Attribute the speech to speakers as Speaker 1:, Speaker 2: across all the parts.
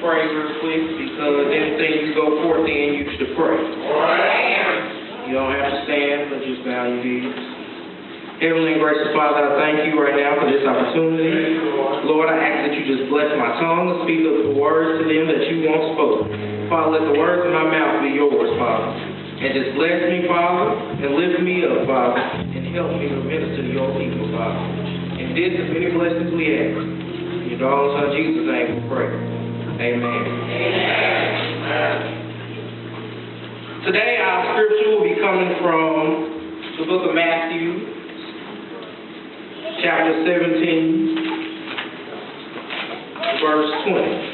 Speaker 1: pray real quick because anything you go forth in, you should pray. You don't have to stand, but just bow your heads. Heavenly and gracious Father, I thank you right now for this opportunity. Lord, I ask that you just bless my tongue and speak of the words to them that you want spoken. Father, let the words of my mouth be yours, Father. And just bless me, Father, and lift me up, Father, and help me to minister to your people, Father. And this is many blessings we ask. In your darling Son Jesus' name we pray. Amen. Amen. Today our scripture will be coming from the book of Matthew, chapter 17, verse 20.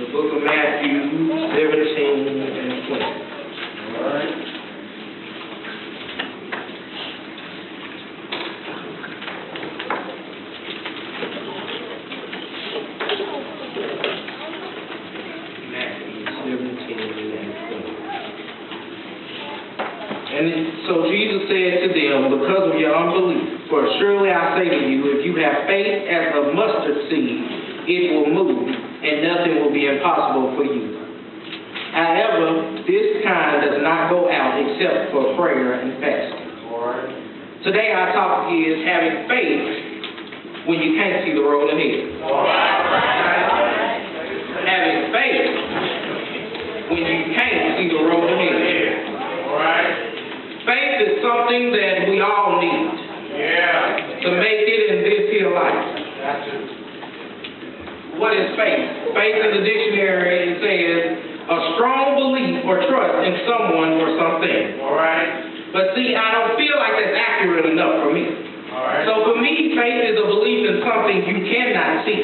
Speaker 1: The book of Matthew 17 and 20. All right. And so Jesus said to them, because of your unbelief, for surely I say to you, if you have faith as a mustard seed, it will move, and nothing will be impossible for you. However, this kind does not go out except for prayer and fasting. Today our topic is having faith when you can't see the road ahead. Having faith when you can't see the road ahead. Faith is something that we all need to make it in this here life. What is faith? Faith in the dictionary, it says a strong belief or trust in someone or something. But see, I don't feel like that's accurate enough for me. So for me, faith is a belief in something you cannot see.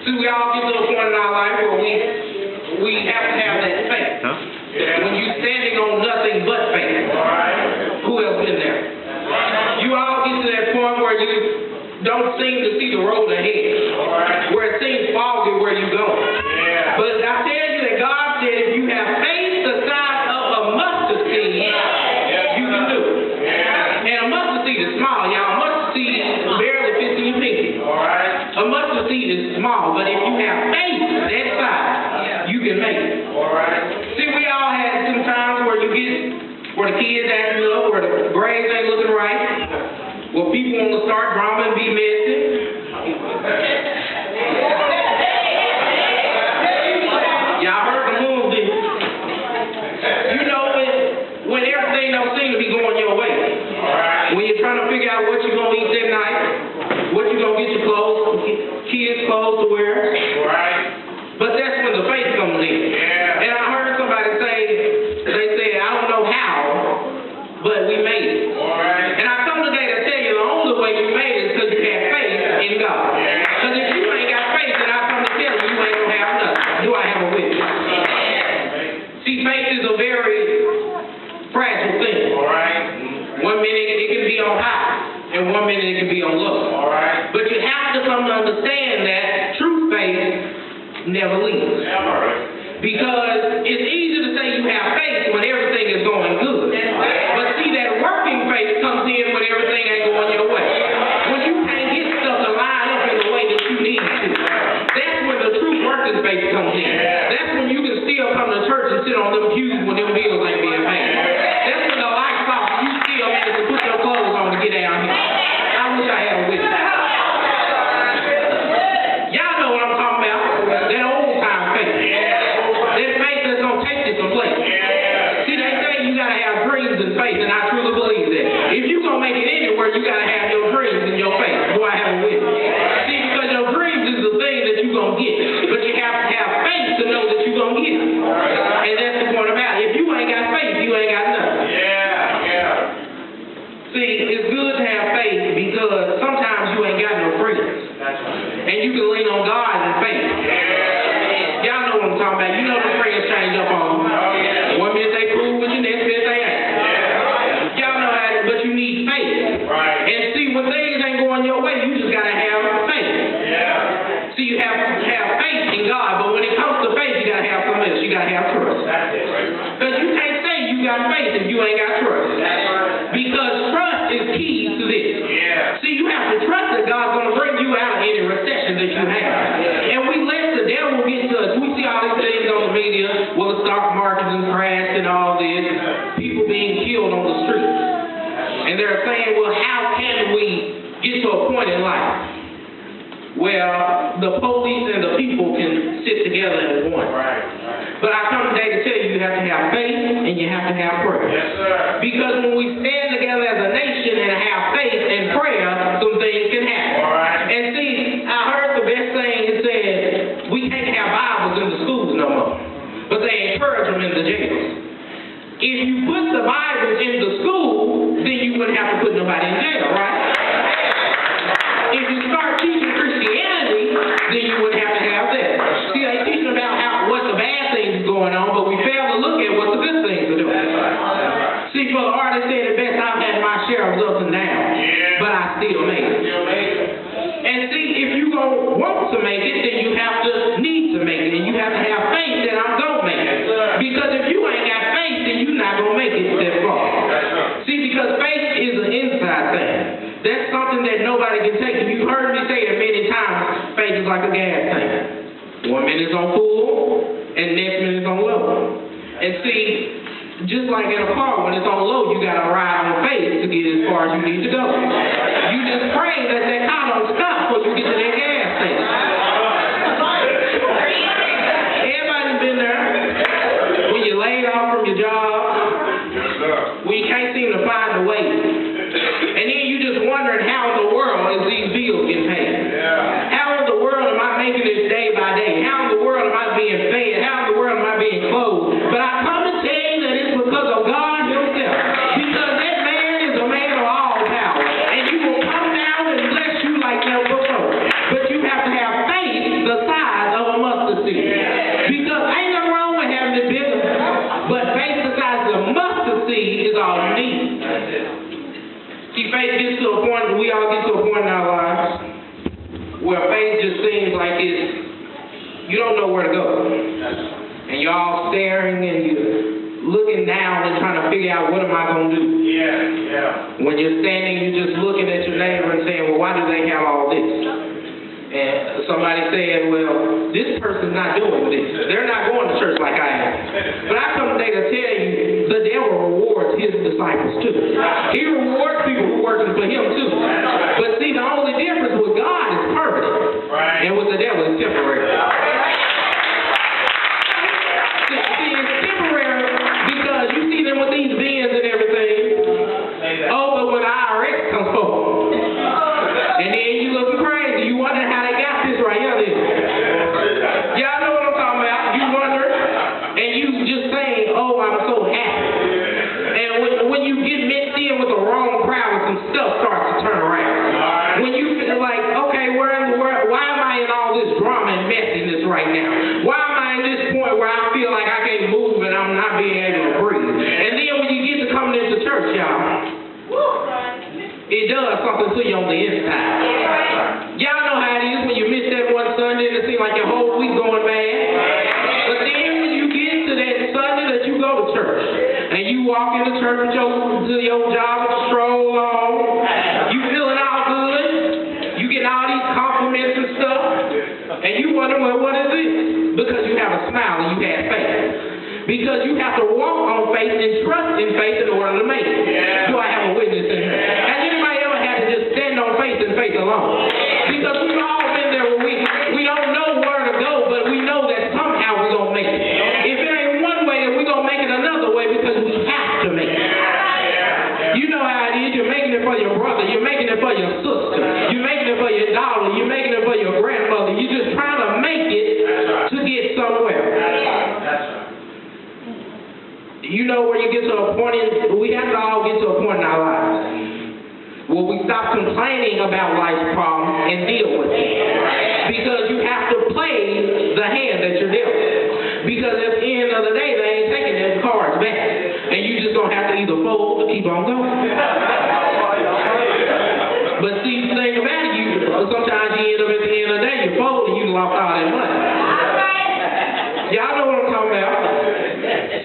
Speaker 1: See, we all get to a point in our life where we have to have that faith. When you're standing on nothing but faith. Who else been there? You all get to that point where you don't seem to see the road ahead. Where it seems foggy where you're going. But I tell you that God said if you have faith the size of a mustard seed, you can do it. And a mustard seed is small, y'all. A mustard seed barely fits in your pinky. A mustard seed is small, but if you have faith that size, you can make it. See, we all had some times where the kids acting up, where the grades ain't looking right, where people want to start drama and be messy. Y'all heard the moves, didn't you? You know when everything don't seem to be going your way. When you're trying to figure out what you're going to eat that night, what you're going to get your clothes, kids' clothes to wear. But that's when the faith comes in. And I heard somebody say, they said, I don't know how, but we made it. And I come today to tell you the only way you made it is because you had faith in God. Because if you ain't got faith, then I come to tell you, you ain't going to have nothing. Do I have a witness? See, faith is a very fragile thing. 1 minute it can be on high, and 1 minute it can be on low. But you have to come to understand that true faith never leaves. Because it's easy to say you have faith when everything is going good. But see, that working faith comes in when everything ain't going your way. When you can't get stuff to line up in the way that you need to. That's when the true working faith comes in. That's when you can still come to church and sit on them pews when them bills ain't being paid. That's when the lights off and you still manage to put your clothes on to get down here. I wish I had a witness. Y'all know what I'm talking about. That old time faith. That faith that's going to take you someplace. See, they say you got to have dreams and faith, and I truly believe that. If you're going to make it anywhere, you got to have your dreams and your faith. Do I have a witness? See, because your dreams is the thing that you're going to get. But you have to have faith to know that you're going to get it. And that's the point about it. If you ain't got faith, you ain't got nothing. See, it's good to have faith because sometimes you ain't got no friends. And you can lean on God and faith. Y'all know what I'm talking about. You know the friends change up on you. 1 minute they prove with you, next minute they ain't. Y'all know how, but you need faith. And see, when things ain't going your way, you just got to have faith. See, you have faith in God, but when it comes to faith, you got to have something else. You got to have trust. Because you can't say you got faith if you ain't got trust. Because trust is key to this. See, you have to trust that God's going to all these things on the media, well, the stock market has crashed and all this, people being killed on the streets. And they're saying, well, how can we get to a point in life where the police and the people can sit together as one? But I come today to tell you, you have to have faith and you have to have prayer.
Speaker 2: Yes, sir.
Speaker 1: Because when we stand together as a nation and have faith and prayer, some things can happen.
Speaker 2: All right.
Speaker 1: And see, I heard the best thing it said, we can't have Bibles in the schools no more, but they encourage them in the jails. If you put the Bibles in the school, then you wouldn't have to put nobody in jail, right? If you start teaching Christianity, then you wouldn't have to have that. See, they teaching about what the bad things is going on, but we fail to look at what the good things are doing. See, Brother Artist said it best, I've had my share of ups and downs, but I still made it. And see, if you don't want to make it, then you have to need to make it, and you have to have faith that I'm going to make it. Because if you ain't got faith, then you're not going to make it that far. See, because faith is an inside thing. That's something that nobody can take. You've heard me say it many times, faith is like a gas tank. 1 minute it's on full, and next minute it's on low. And see, just like in a car, when it's on low, you got to ride on faith to get as far as you need to go. You just pray that that car don't stop before you get to that gas station. Everybody's been there. When you're laid off from your job, when you can't seem to find a way. And then you just wondering how in the world is these bills getting paid? How in the world am I making this day by day? How in the world am I being fed? How in the world am I being clothed? But I come to tell you that it's because of God himself. Because that man is a man of all power. And he will come down and bless you like never before. But you have to have faith the size of a mustard seed. Because ain't nothing wrong with having it bigger. But faith the size of a mustard seed is all you need. See, faith gets to a point, we all get to a point in our lives where faith just seems like you don't know where to go. And you're all staring and you're looking down and trying to figure out what am I going to do. When you're standing, you're just looking at your neighbor and saying, well, why do they have all this? And somebody said, well, this person's not doing this. They're not going to church like I am. But I come today to tell you, the devil rewards his disciples too. He rewards people who are working for him too. But see, the only difference with God is permanent. And with the devil is temporary. See, it's temporary because you see them with these bins and everything. Oh, but when IRS comes forward, and then you looking crazy, you wondering how they got this right here. Y'all know what I'm talking about. You wonder, and you just saying, oh, I'm so happy. And when you get mixed in with the wrong crowd, some stuff starts to turn around. When you feel like, okay, where in the world, why am I in all this drama and messiness right now? Why am I in this point where I feel like I can't move and I'm not being able to breathe? And then when you get to coming into church, y'all, it does something to you on the inside. Y'all know how it is when you miss that one Sunday and it seems like your whole week going bad. But then when you get to that Sunday that you go to church and you walk into church with to your job and stroll on, you feeling all good, you get all these compliments and stuff, and you wonder, well, what is this? Because you have a smile and you have faith. Because you have to walk on faith and trust in faith in order to make it. Do I have a witness in here? Has anybody ever had to just stand on faith and faith alone? Because we've all been there where we don't know where to go, but we know that somehow we're going to make it. If it ain't one way, then we're going to make it another way because we have to make it. You know how it is. You're making it for your brother. You're making it for your sister. You're making it for your daughter. You're making it for your grandmother. You're just trying to make it to get somewhere. You know where you get to a point we have to all get to a point in our lives where we stop complaining about life's problems and deal with it. Because you have to play the hand that you're dealt. Because at the end of the day, they ain't taking them cards back. And you just gonna have to either fold or keep on going. But see, the thing about it, sometimes you end up at the end of the day, you fold and you lost all that money. Y'all know what I'm talking about.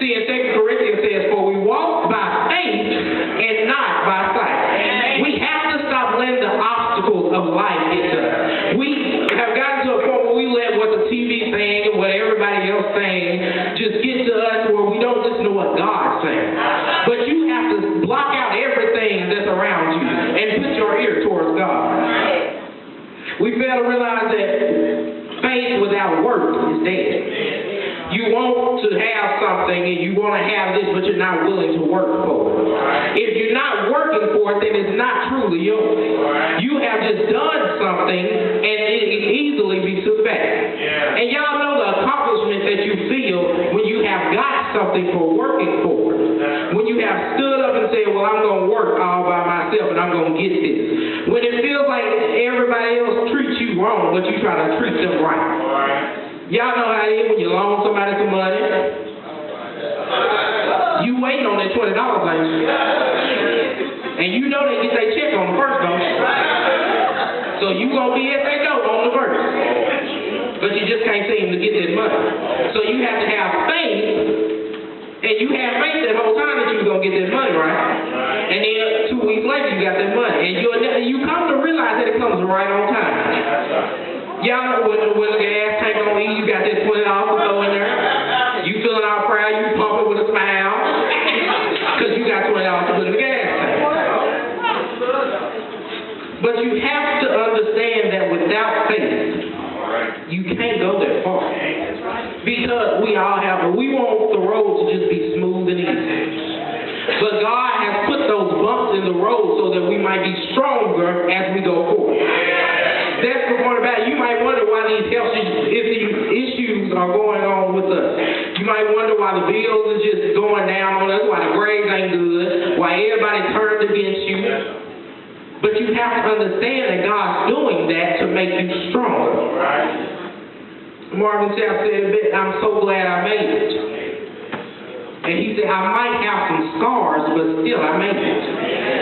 Speaker 1: See, in 2 Corinthians says, for we walk by faith and not by sight. We have to stop letting the obstacles of life get to us. We have gotten to a point where we let what the TV saying and what everybody else your ear towards God. We fail to realize that faith without work is dead. You want to have something and you want to have this, but you're not willing to work for it. If you're not working for it, then it's not truly yours. You have just done something and it can easily be took back. And y'all know the accomplishment that you feel when you have got something for working for it. When you have stood up and said, well, I'm going to work all by myself and I'm going to get this. When it feels like everybody else treats you wrong, but you try to treat them right. Y'all know how it is when you loan somebody some money. You waiting on that $20, ain't you? And you know they get their check on the first, don't you? So you gonna be at their door on the first. But you just can't seem to get that money. So you have to have faith, and you had faith that whole time that you was gonna get that money, right? And then 2 weeks later you got that money. And you come to realize that it comes right on time. Y'all know when the gas tank on E, you got that $20 to throw in there. You feeling all proud, you pump it with a smile, because you got $20 to put in the gas tank. But you have to understand that without faith, you can't go that far. Because we want the road to just be smooth and easy. But God has put those bumps in the road so that we might be stronger as we go forward. That's the point about it. You might wonder why these health issues are going on with us. You might wonder why the bills are just going down on us, why the grades ain't good, why everybody turned against you. But you have to understand that God's doing that to make you stronger. Marvin Sapp said, I'm so glad I made it. And he said, I might have some scars, but still I made it.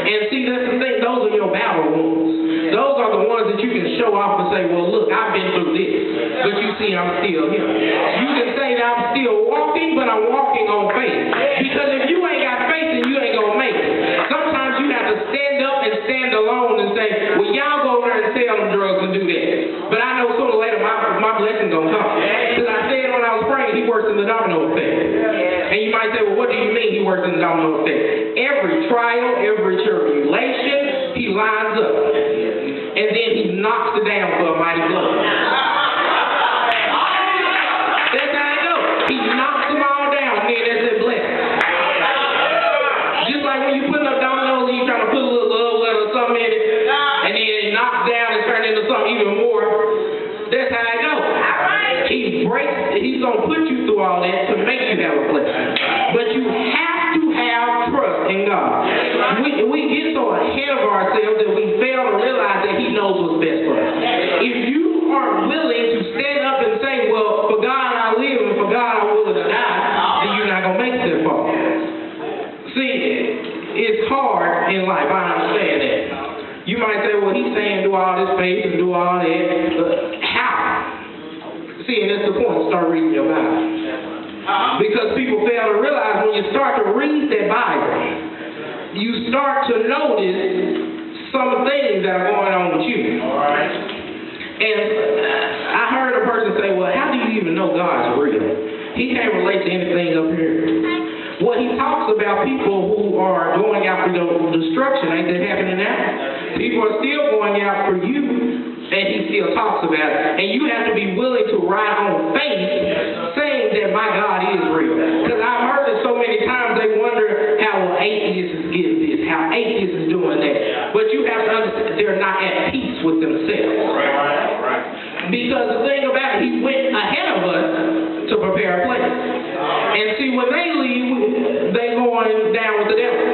Speaker 1: And see, that's the thing, those are your battle wounds. Those are the ones that you can show off and say, well, look, I've been through this, but you see I'm still here. You can say that I'm still walking, but I'm walking on faith. Because if you ain't got faith, then you ain't going to make it. Sometimes you have to stand up and stand alone and say, well, y'all go over there and sell them drugs and do that. But I know sooner or later my blessing's going to come. Because I said when I was praying, he works in the domino effect. And you might say, well, what do you mean he works in the domino effect? Every trial, every tribulation, he lines up. And then he knocks it down for a mighty blow. That's how it goes. He knocks them all down, and then that's his blessing. Just like when you put up dominoes and you trying to put a little love letter or something in it, and then it knocks down and turns into something even more. That's how it goes. He's going to put you through all that to make you have a blessing. But you have to have trust in God. We get so ahead of ourselves that we fail to realize that he knows what's best for us. If you are willing to stand up and say, well, for God I live and for God I'm willing to die, then you're not going to make it that far. See, it's hard in life. I understand that. You might say, well, he's saying do all this faith and do all that. But how? See, and that's the point. Start reading your Bible. Because people fail to realize when you start to read that Bible, you start to notice some things that are going on with you. And I heard a person say, well, how do you even know God's real? He can't relate to anything up here. Well, he talks about people who are going after the destruction. Ain't that happening now? People are still going after you, and he still talks about it. And you have to be willing to ride on faith, saying that my God is real. Because I've heard it so many times, they wonder how atheists is getting this, how atheists is doing that. But you have to understand they're not at peace with themselves. Because the thing about it, he went ahead of us to prepare a place. And see, when they leave, they going down with the devil.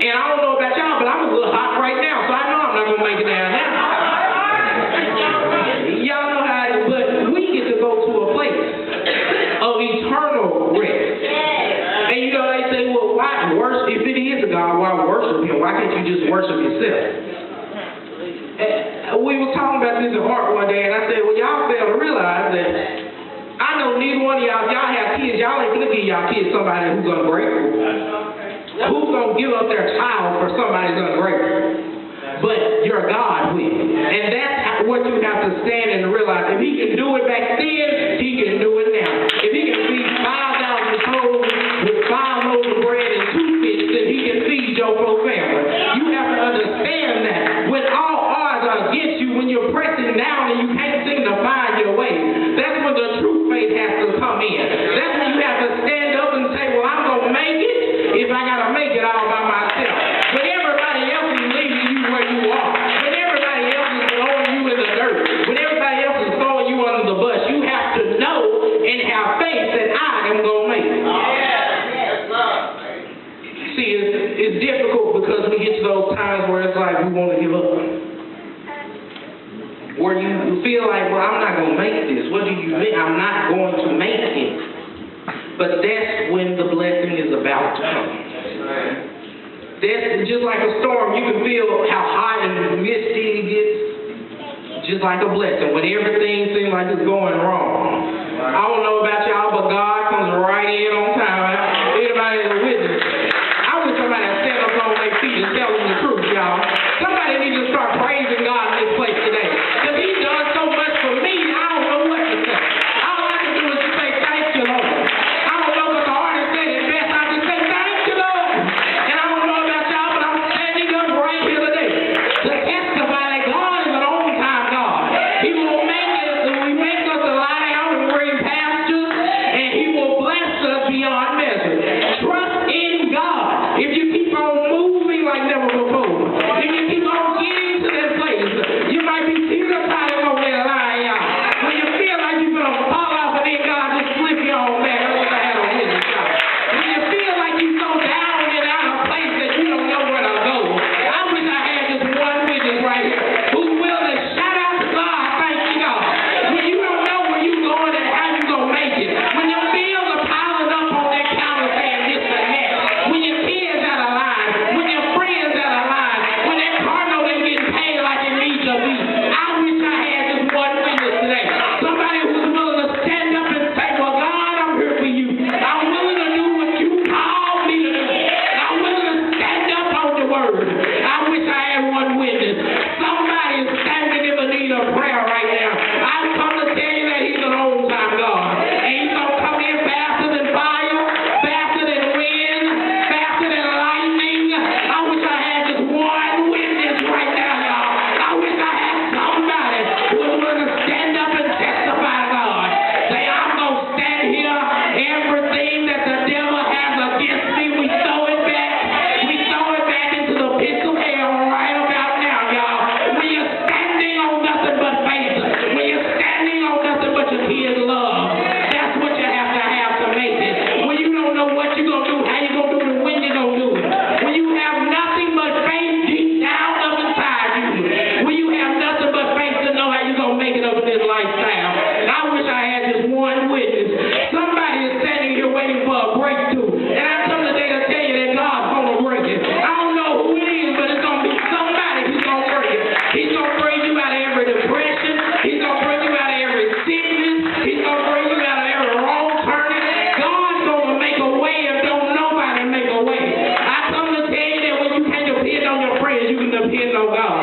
Speaker 1: And I don't know about y'all, but I'm a little hot right now, so I know I'm not going to make it down now. Y'all know how it is, but we get to go to a place of eternal rest. And you know, they say, well, why worship? If it is a God, why worship him? Why can't you just worship yourself? And we were talking about this in Heart one day, and I said, well, y'all fail to realize that I know neither one of y'all, if y'all have kids, y'all ain't gonna give y'all kids somebody who's ungrateful. Who's gonna give up their child for somebody who's ungrateful? But your God will. And that's what you have to stand and realize. If he can do it back then, he can do it now. If he can feed 5,000 souls with 5 loaves of bread and 2 fish, then he can feed your whole family. You have to understand that. times where it's like we want to give up. Where you feel like, well, I'm not going to make this. What do you mean? I'm not going to make it. But that's when the blessing is about to come. That's just like a storm. You can feel how hot and misty it gets. Just like a blessing. When everything seems like it's going wrong. I don't know about y'all, but God comes right in on time. Anybody is a witness. I wish somebody had stand up on their feet and tell them the truth, y'all. Somebody needs to start praising God in this place today. Because He done so much for me, I don't know what to say. All I can do is just say, thank you, Lord. I don't know what the artist said it best. I just say, thank you, Lord. And I don't know about y'all, but I'm standing up right here today to testify that God is an on-time God. He will make us to lie down in green pastures, and He will bless us beyond measure. Trust in God. If you keep on moving like never before, if you keep on getting to that place, you might be teeter-tottering over that line, y'all. When you feel like you're going to fall off and then God just flip you on back. I wish I had a witness, y'all. When you feel like you're so down and out of place that you don't know where to go, I wish I had just one witness right here who's willing to shout out to God, thank you, God. When you don't know where you're going and how you're going to make it, when your bills are piling up on that counter saying this and that, when your kids out of line, when your friends out of line, when that car note ain't getting paid like it needs to be, I wish I had just one witness today. Somebody who's willing to stand up and say, well, God, I'm here for you. I'm willing to do what you called me to do. I'm willing to stand up on the word. I wish I had one witness. Somebody is standing in the need of prayer right now. I've come to tell you that He's an on-time God. And He's going to come in faster than fire, faster than wind, faster than lightning. I wish I had just one witness right now, y'all. I wish I had somebody who was willing to stand up and testify to God. Say, I'm going to stand here. Everything that the devil has against me, we throw it back. We throw it back into the pits of hell right about now, y'all. When you're standing on nothing but faith, when you're standing on nothing but your His love, that's what you have to make it. When you don't know what you're going to do, how you're going to do it, and when you're going to do it. When you have nothing but faith deep down up inside you. When you have nothing but faith to know how you're going to make it up in this lifestyle. I wish I had just one witness. Somebody is standing here waiting for a breakthrough. And I come today to tell you that God's going to break it. I don't know who it is, but it's going to be somebody who's going to break it. He's going to bring you out of every depression. He's going to bring you out of every sickness. He's going to bring you out of every wrong turning. God's going to make a way if don't nobody make a way. I come to tell you that when you can't depend on your friends, you can depend on God.